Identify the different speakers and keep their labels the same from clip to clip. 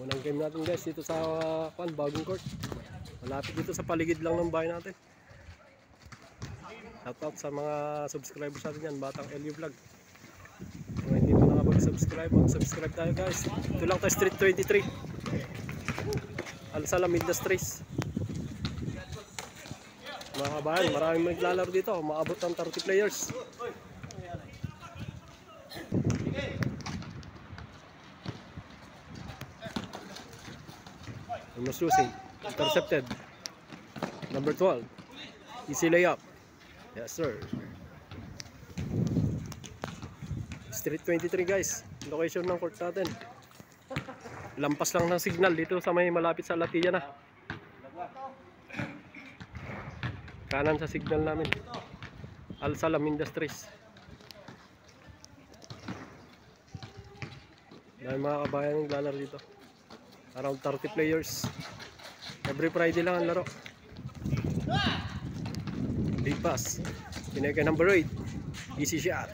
Speaker 1: Unang game natin guys dito sa bagong court. Malapit dito sa paligid lang ng bahay natin. Shoutout sa mga subscribers natin yan, Batang LU Vlog. Kung hindi mo nakapag-subscribe, mag-subscribe tayo guys. Ito lang tayo, Street 23 Al-Salam Industries. Mga kabayan, maraming maglalaro dito, maabot ng 30 players. Almost losing, intercepted. Number 12, easy layup. Yes sir. Street 23 guys, location ng court natin. Lampas lang ng signal dito sa may malapit sa Latiya na. Kanan sa signal namin, Al-Salam Industries. Dahil mga kabayan ng lalaro dito, around 30 players. Every Friday lang ang laro. Big pass, pinaka number 8, easy shot.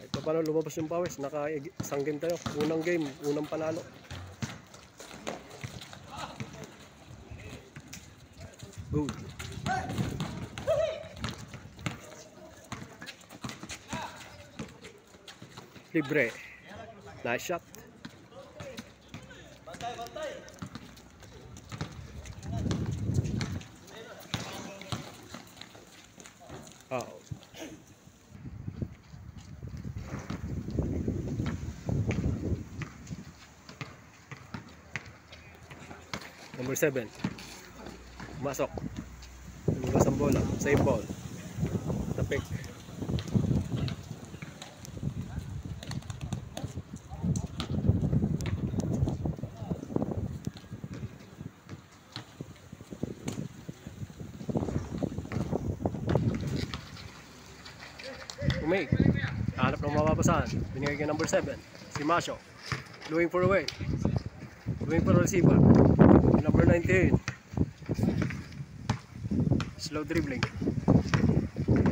Speaker 1: Ito pa na lumabas yung pawis, naka-isang game tayo. Unang game, unang panalo. Good. Libre. Nice shot. Oh. Number 7. Masok. Lumabas ang bola. Save ball. Tapik. Umig. Hanap ng mapapasahan. Binigay kay number 7. Si Masyo. Looking for a way. Looking for a receiver. Number 19. Slow dribbling.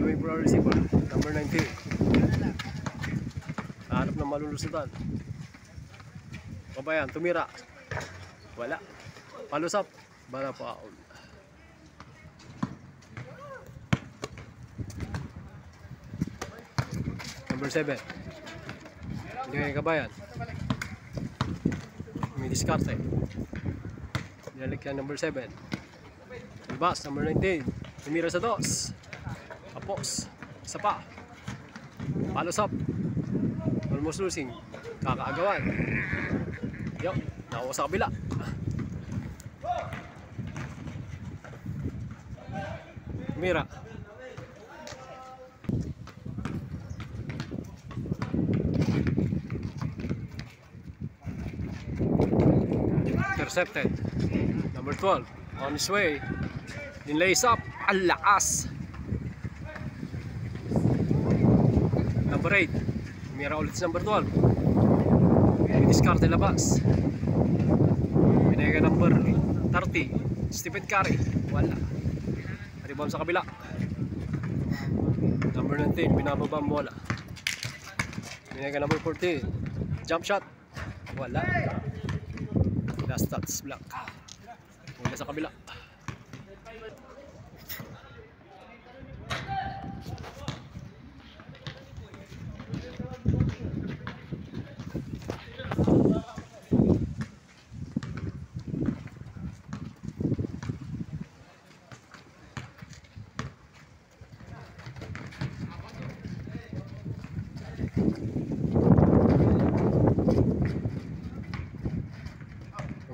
Speaker 1: Looking for a receiver. Number 19. Hanap ng malulusutan. Kabayan, tumira. Wala. Palusap. Bala foul. Number 7. Hindi kayo kabayan. May diskarte. Dinalik yan number 7. Albas, number 19. Tumira sa 2. Tapos, isa pa. Palos up. Almost losing. Kakaagawan. Yo, nakuha sa kabila. Tumira. Intercepted. Number 12 on his way. Din lays up. Ang lakas. Number 8. Mira ulit sa number 12. Diskarte labas. Pinega number 30. Stephen Curry. Wala. Rebound sa kabila. Number 19. Binababa ang bola. Pinega number 14. Jump shot. Wala. Last touch block. Mula sa kabila.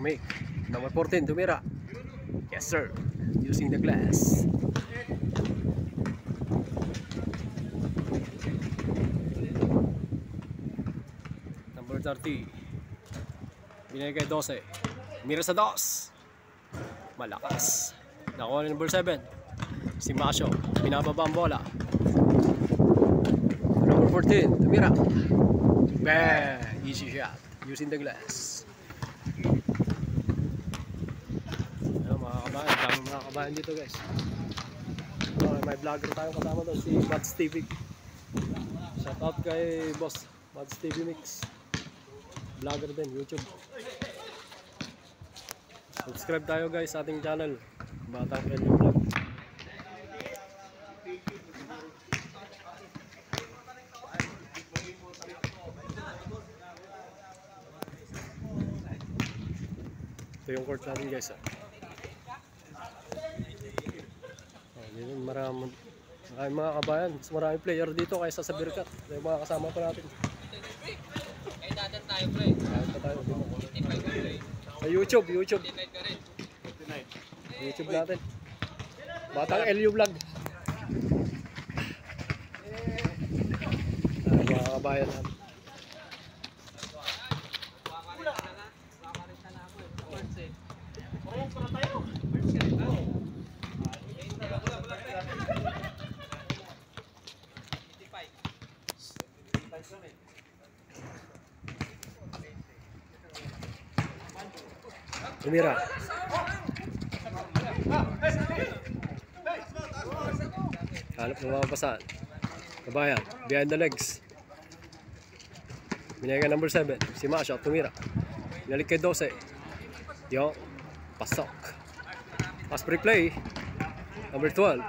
Speaker 1: Umig. Number 14, tumira. Yes sir. Using the glass. Number 30. Binigay kay 12. Mira sa 2. Malakas. Nakuha ni number 7. Si Masyo. Pinababa ang bola. Number 14, tumira. Bang! Easy shot. Using the glass. Mga kabayan dito guys. may vlogger tayong kasama doon, si Mads TV. Shout out kay boss Mads TV Mix, vlogger din, YouTube. Subscribe tayo guys sa ating channel, Batang Elio Vlog. Ito yung court natin guys. Dito maraming mga kabayan, mas maraming player dito kaysa sa Birkat. Ito yung mga kasama pa natin.
Speaker 2: Eh, dadan tayo, pre.
Speaker 1: Sa YouTube natin. Batang Elio Vlog. Mga kabayan natin. Tumira. Hanap ng mga pasaan. Kabayan, behind the legs. Binigay number 7, si Masha, tumira. Binalik kay 12. Yo, pasok. Pass replay. Number 12.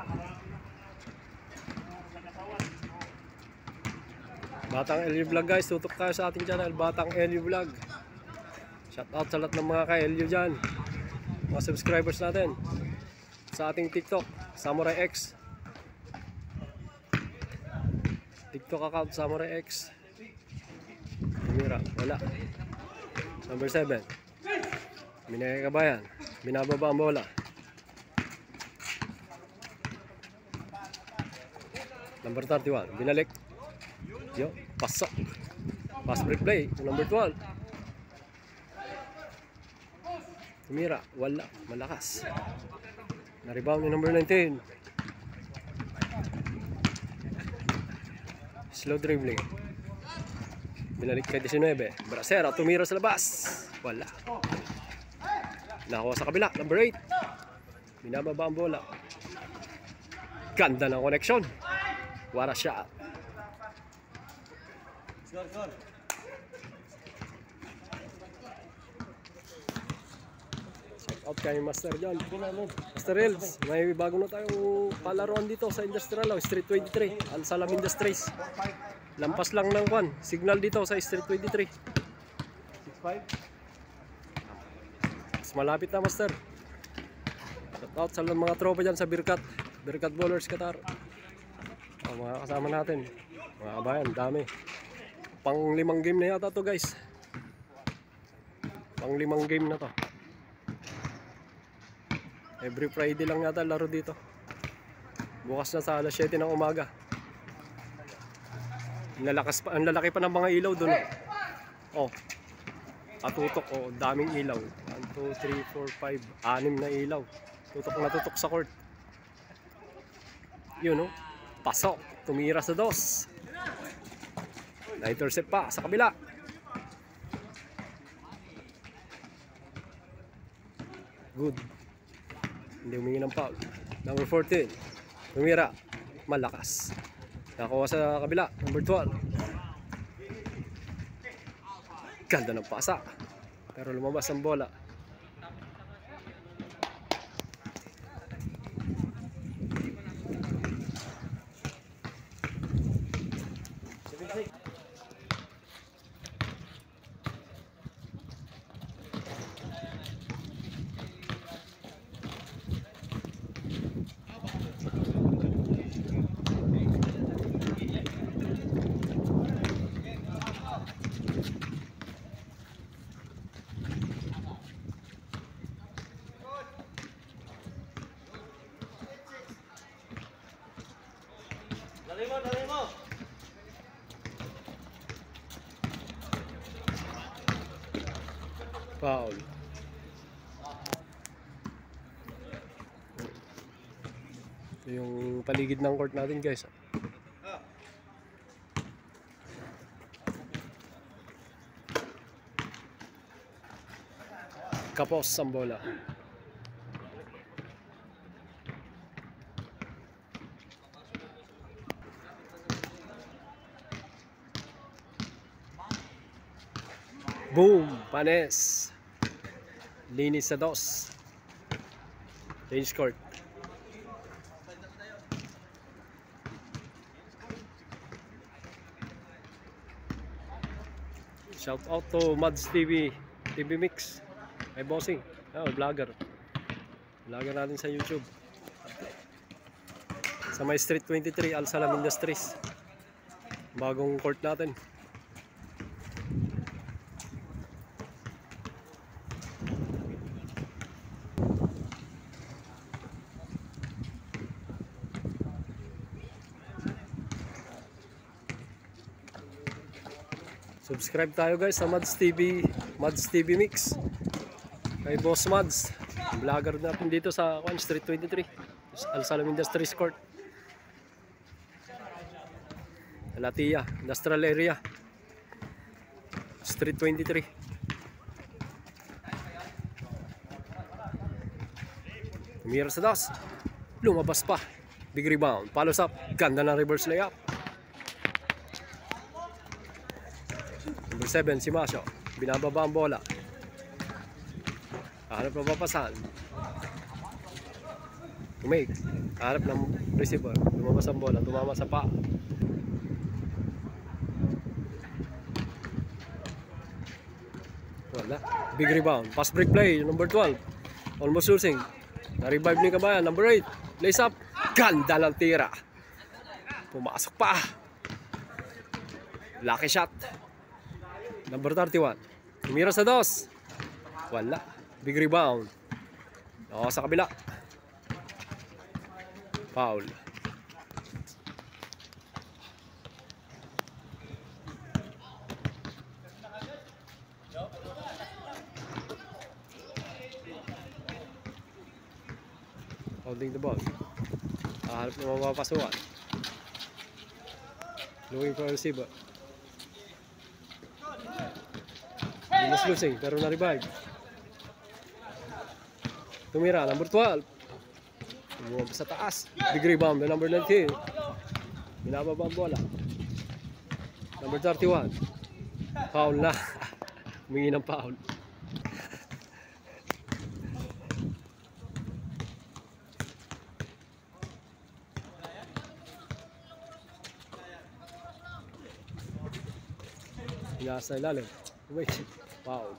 Speaker 1: Batang Elio Vlog guys, tutok tayo sa ating channel, Batang Elio Vlog. Shout out sa lahat ng mga ka-Elio dyan, mga subscribers natin. Sa ating TikTok, Samurai X. TikTok account, Samurai X. Tumira, wala. Number 7. Binigay kabayan, binababa ang bola. Number 31, binalik. Yo, pasok. Pass break play, number 12. Tumira, wala, malakas. Na-rebound yung number 19. Slow dribbling. Binalik kay 19. Brasera, tumira sa labas. Wala. Nakuha sa kabila, number 8. Binababa ang bola. Ganda ng connection. What a shot. Score. Out kay Master John. Master Reels, may bago na tayong palaruan dito sa Industrial Street 23, Al Salam Industries. Lampas lang ng signal dito sa Street 23. 6'5". Mas malapit na Master. Shout out sa mga tropa dyan sa Birkat Bowlers Qatar. Mga kasama natin, mga kabayan, dami. Pang 5 game na yata to guys. Pang 5 game na to. Every Friday lang yata laro dito. Bukas na sa alas 7 ng umaga. Ang lalaki pa ng mga ilaw doon. Oh. Atutok, oh, daming ilaw. 1, 2, 3, 4, 5, 6 na ilaw. Tutok na tutok sa court. Yun, oh. Pasok, tumira sa 2. Na-intercept pa sa kabila. Good. Hindi humingi ng foul. Number 14. Tumira. Malakas. Nakuha sa kabila. Number 12. Ganda ng pasa. Pero lumabas ang bola. Dali mo. Foul. Ito yung paligid ng court natin guys. Kapos ang bola. Boom! Panes. Linis sa dos. Range court. Shout out to Mads TV Mix. May bossing. Vlogger. Vlogger natin sa YouTube. Sa may Street 23, Al Salam Industries. Bagong court natin. Subscribe tayo guys sa Mads TV Mix. Kay Boss Mads, vlogger natin dito sa Street 23, Al Salam Industries Court, Latia Industrial Area, Street 23. Umira sa das, lumabas pa, big rebound, follows up, ganda ng reverse layup. Number 7 si Masyo, binababa ang bola. Harap ng papasan. Umake. Harap ng receiver. Lumabas ang bola. Tumama sa pa. Wala. Big rebound. Pass break play. Number 12. Almost losing. Na-revive ni Kabayan. Number 8. Lace up. Ganda ng tira. Pumasok pa. Lucky shot. Number 31. Tumira sa dos. Wala. Big rebound. Sa kabila. Foul. Holding the ball. Harap na mapapasukan. Looking for a receiver. Almost losing, pero na-revive. Tumira, number 12. Tumira sa taas. Big rebound, number 19. Binababa ang bola. Number 31. Foul na. Humingi ng foul. Nasa ilalim. Wait. Foul.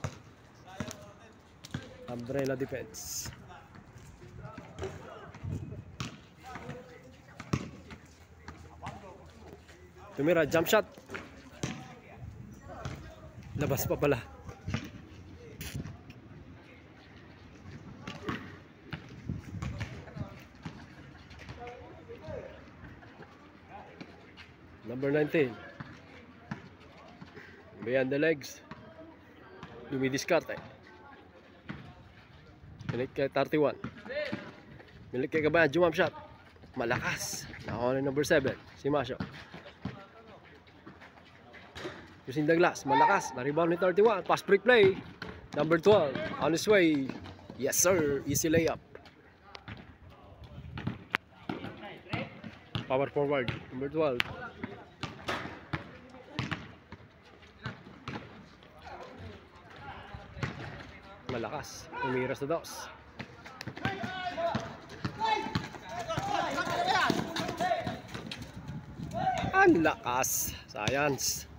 Speaker 1: Umbrella defense. Tumira, jump shot. Labas pa pala. Number 19. Beyond the legs. Dumidiskarte. Milik kay 31. Milik kay Kabayan, jump shot. Malakas. Nakuha na number 7, si Masyo. Using the glass, malakas. Na-rebound ni 31. Pass break play. Number 12, on his way. Yes sir, easy layup. Power forward, number 12. Malakas. Umira sa dos. Ang lakas. Science.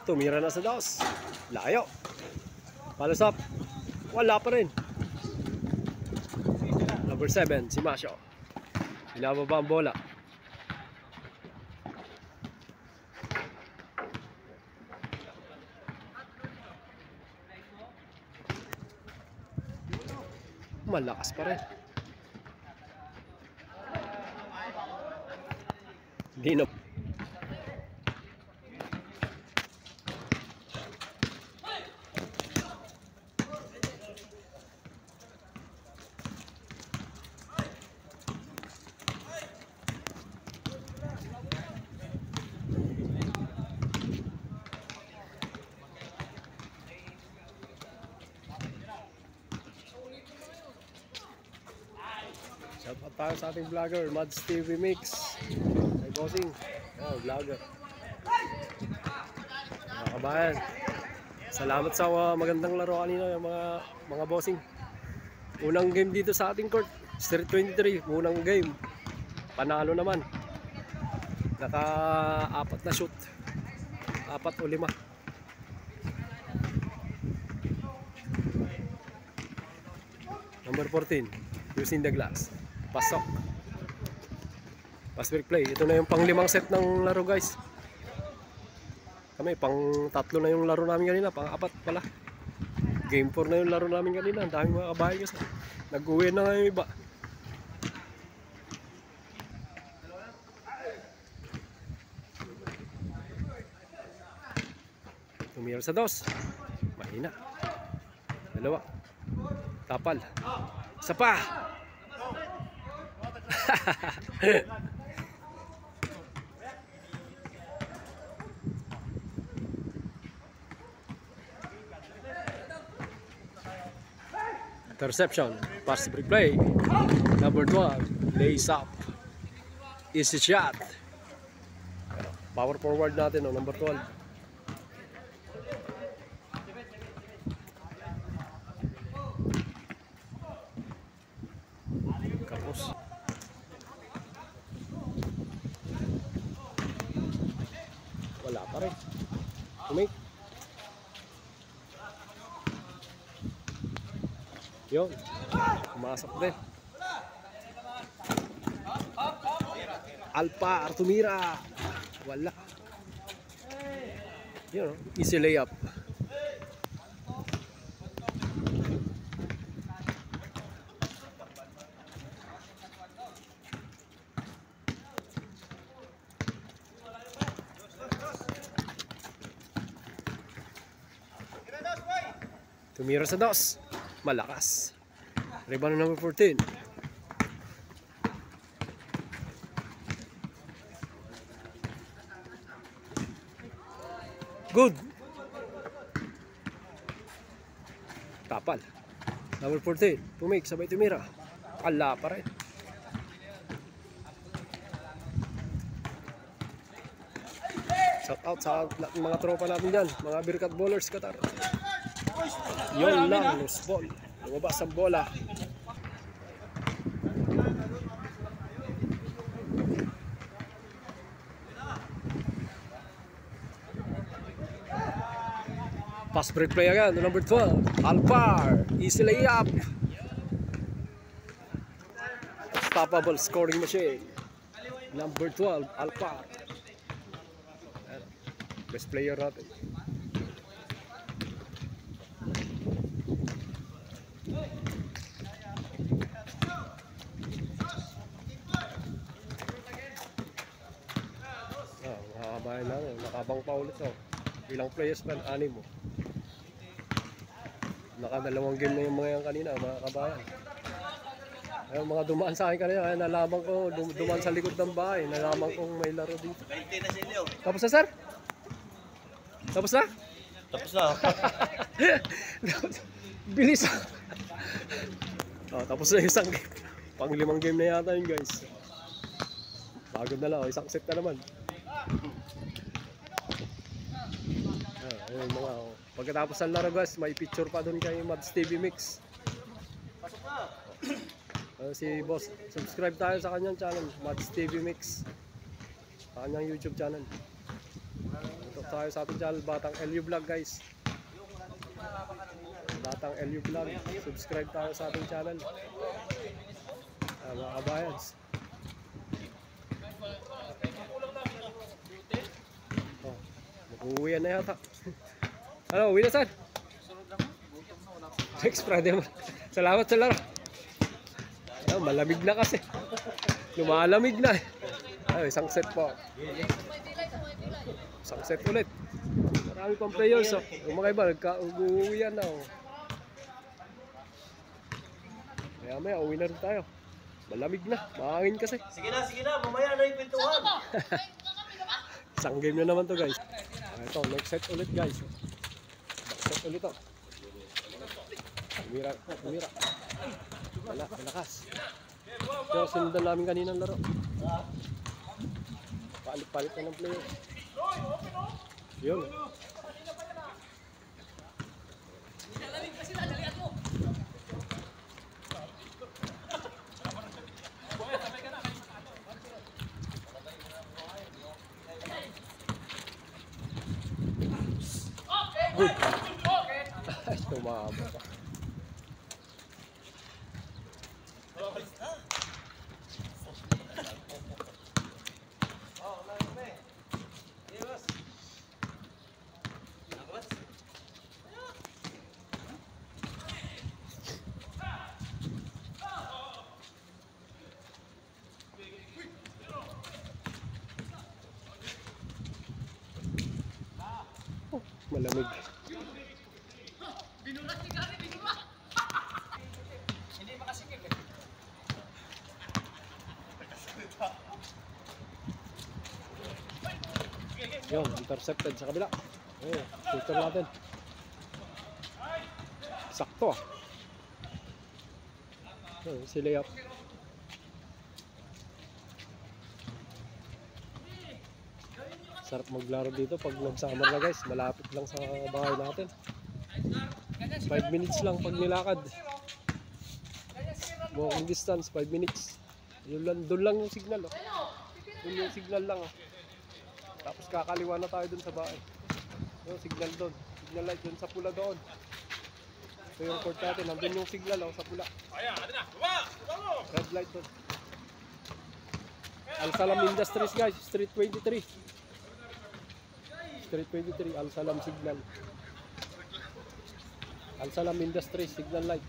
Speaker 1: Tumira na sa dos. Layo. Follows up. Wala pa rin. Number 7, si Masyo. Binababa ang bola. Malakas pa rin. Hindi na. Shout out tayo sa ating vlogger, Mads TV Mix. May bossing. Oh, vlogger. Mga kabayan, salamat sa magandang laro kanina yung mga bossing. Unang game dito sa ating court, Street 23, unang game. Panalo naman. Naka-4 na shoot. 4 o 5. Number 14, using the glass. Pasok. Pass break play. Ito na yung pang-5 set ng laro, guys. Kami, pang-3 na yung laro namin kanina. Pang-4 pala. Game 4 na yung laro namin kanina. Ang daming mga kabahay kasi. Nag-uwi na nga yung iba. Tumira sa 2. Mahina. 2. Tapal. Isa pa. Interception. Pass break play. Number 12. Lays up. Easy shot. Power forward natin, no? Number 12. Kapos. Wala pa rin. Umik. Yun. Pumasok din. Alpa, tumira. Wala. Yun, easy layup. Tumira sa 2. Malakas. Rebound number 14. Good. Tapal. Number 14. Pumik, sabay tumira. Ala pa rin. Shout out sa mga tropa natin dyan. Mga Birkat Bowlers Qatar. Yun lang, loose ball. Lumabas ang bola. Pass break play again, number 12. Alpar, easy layup. Unstoppable scoring machine. Number 12, Alpar. Best player natin. Bahay namin, nakabang pa ulit oh. Ilang players pa, 6 mo. Naka-2 game na yung mga yan kanina, mga kabayan. Ayun, mga dumaan sa akin kanina, kaya nalaman ko, dumaan sa likod ng bahay, nalaman kong may laro dito. Tapos na, sir? Tapos na?
Speaker 2: Tapos na.
Speaker 1: Bilis. Oh, tapos na yung isang game. Pang-5 game na yata yun, guys. Pagod na lang, isang set na naman. Ayun, mga pagkatapos ng laro, guys, may picture pa doon kay Mads TV Mix. Si boss, subscribe tayo sa kanyang channel, Mads TV Mix, sa kanyang YouTube channel. Ito tayo sa ating channel, Batang LU Vlog, guys. Batang LU Vlog, subscribe tayo sa ating channel. Mga kabayans, uuwi na yata. Ano, uwi na saan? Next Friday mo. Salamat sa laro. Malamig na kasi. Lumalamig na. Ay, isang set po. Isang set ulit. Marami pang players. Yung mga iba, uuwi na. Maya, uwi na rin tayo. Malamig na. Mahangin kasi.
Speaker 2: Sige na. Mamaya na yung pintuan.
Speaker 1: Isang game na naman to, guys. Ito, next set ulit, guys. Next set ulit to. Tumira. Malakas. Ito, sinundan namin kanina laro. palit-palit na ng player. Yun. Good. Ay, tumama pa. Malamig.
Speaker 3: Hindi makasikip eh.
Speaker 1: Yun, intercepted sa kabila. Ayun, shooter natin. Sakto ah. Ayun, si layup. Sarap maglaro dito pag nag-summer na guys. Malapit lang sa bahay natin. 5 minutes lang pag nilakad. Walking distance, 5 minutes. Yun lang, doon lang yung signal oh. Doon yung signal lang oh. Tapos kakaliwa na tayo dun sa bahay. Yung signal doon. Signal light dun sa pula doon. Ito yung court natin. Nandun yung signal oh, sa pula. Red light doon. Al Salam Industries guys. Street 23. Street 23. Al Salam signal. Al Salam Industries signal light.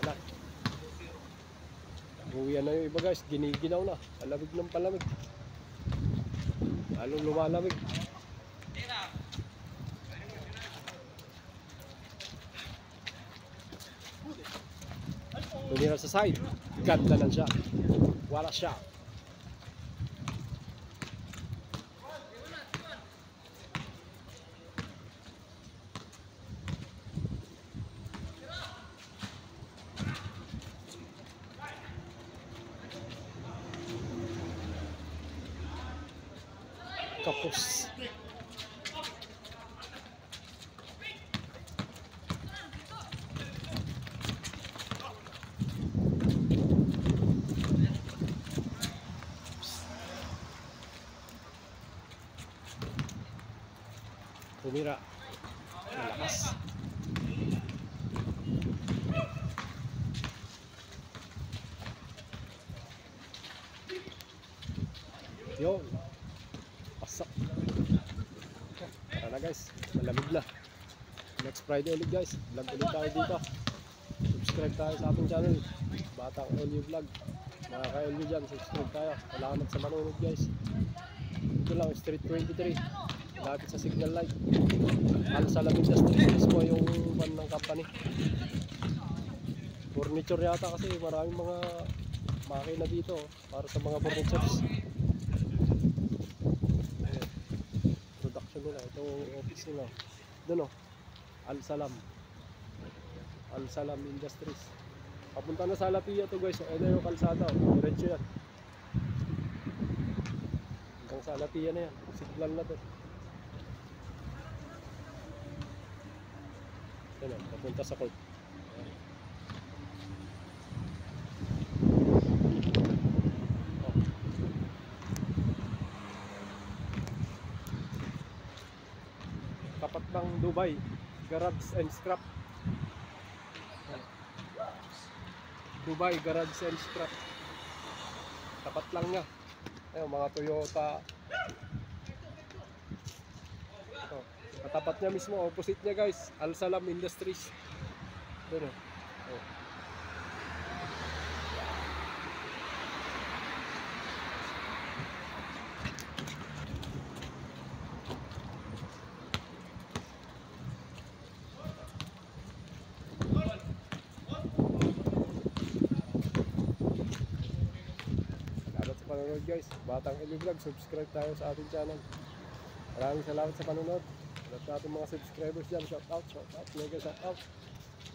Speaker 1: Wala. Uwian na yung iba guys, giniginaw na, palamig ng palamig, lalong lumalamig. Tumira sa side, ganda lang siya, wala siya. Kapos. Tumira. Malakas. Yun. Pasak. Tara na guys, malamig na. Next Friday ulit guys, vlog ulit tayo dito. Subscribe tayo sa ating channel, Batang LU Vlog. Mga ka-LU dyan, subscribe tayo. Salamat sa manonood guys. Ito lang, Street 23, lapit sa signal light. Al Salam Industries mismo yung van ng company. Furniture yata kasi maraming mga makina dito para sa mga furnitures. Production nila, ito office nila. Doon o, Al Salam. Al Salam Industries. Papunta na sa Alapia to guys. Ito yung kalsada o. Diretso yan. Hanggang sa Alapia na yan. Signal na to. Yan o, papunta sa court. Tapat ng Dubai Garage and Scrap. Dubai Garage and Scrap. Tapat lang nga. Ayun, mga Toyota. Ito, katapat niya mismo, opposite niya guys, Al Salam Industries. Doon oh. Panonood guys, Batang LU Vlog, subscribe tayo sa ating channel. Maraming salamat sa panonood. At sa ating mga subscribers dyan, shout out, mega shout out.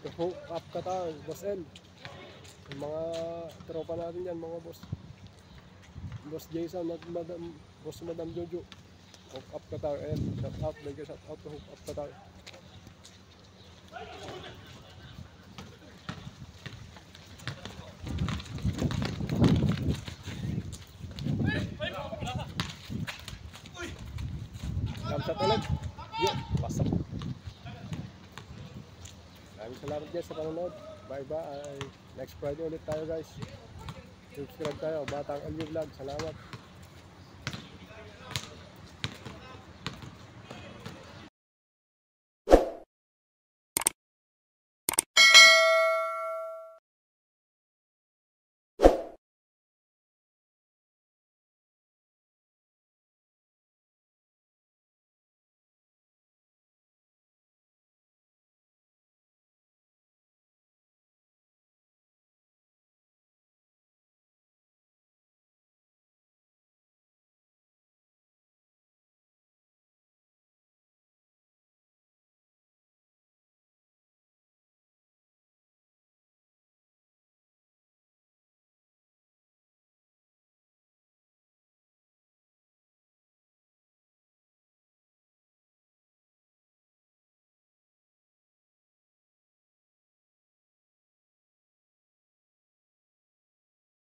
Speaker 1: To hook up Qatar, Boss L. Yung mga tropa natin yan, mga boss. Boss Jason at Boss Madam Jojo. Hook up Qatar. Ayan, shout out. Mega shout out to Hook up Qatar. Kamsat ulit. Yo, pasok. Maraming salamat guys sa panonood. Bye bye. Next Friday ulit tayo guys. Subscribe tayo. Batang LU Vlog. Salamat.